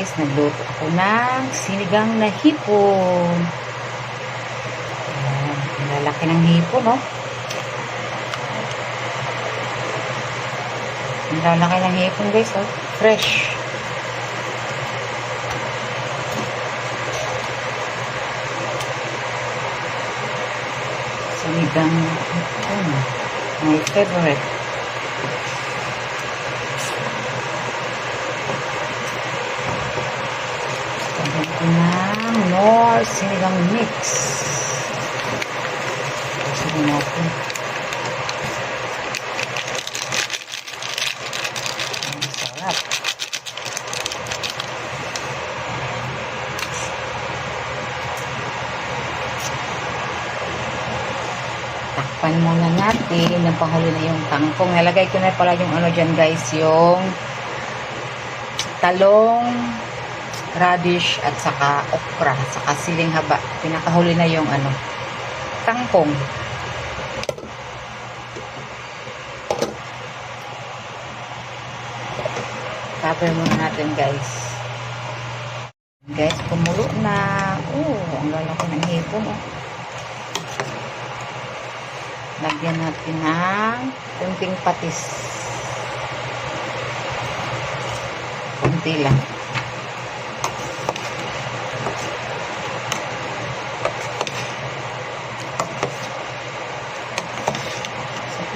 guys, nagluto ako ng sinigang na hipon. Ayan, ang lalaki ng hipon, no? Ang lalaki ng hipon, guys, oh. Fresh. Sinigang na hipon. My favorite. Lagyan ko ng Knorr sinigang mix. Sige natin. Ang sarap. Takpan muna natin. Napahuli na yung tangkong. Nalagay ko na pala yung ano dyan, guys, yung talong, radish at saka okra, saka siling haba. Pinakahuli na yung ano, kangkong. Cover muna natin, guys. Guys, kumulo na. Ang lalaki ng hipon, oh. Lagyan natin ng kunting patis. Kunti lang.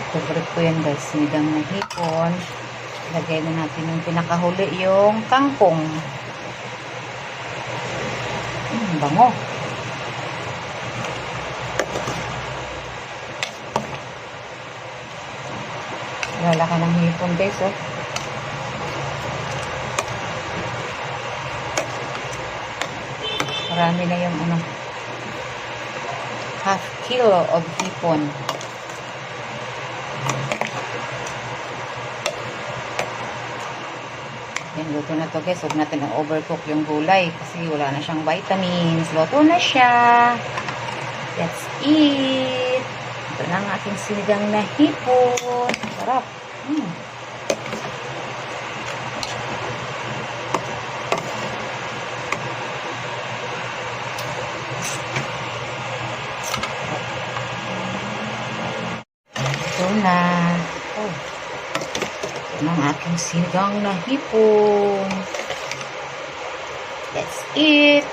Favorite ko yan, guys, sinigang na hipon. Lagay na natin yung pinakahuli, yung kangkong. Bango. Lalaki ng hipon, guys, oh. Marami na yung ano, half kilo of hipon. Yan, luto na to, guys. Huwag natin ang overcook yung gulay kasi wala na siyang vitamins. Luto na siya. That's it. Ito na ang aking sinigang na hipon. Sarap. Ito na. Ng aking sinigang na hipon. That's it.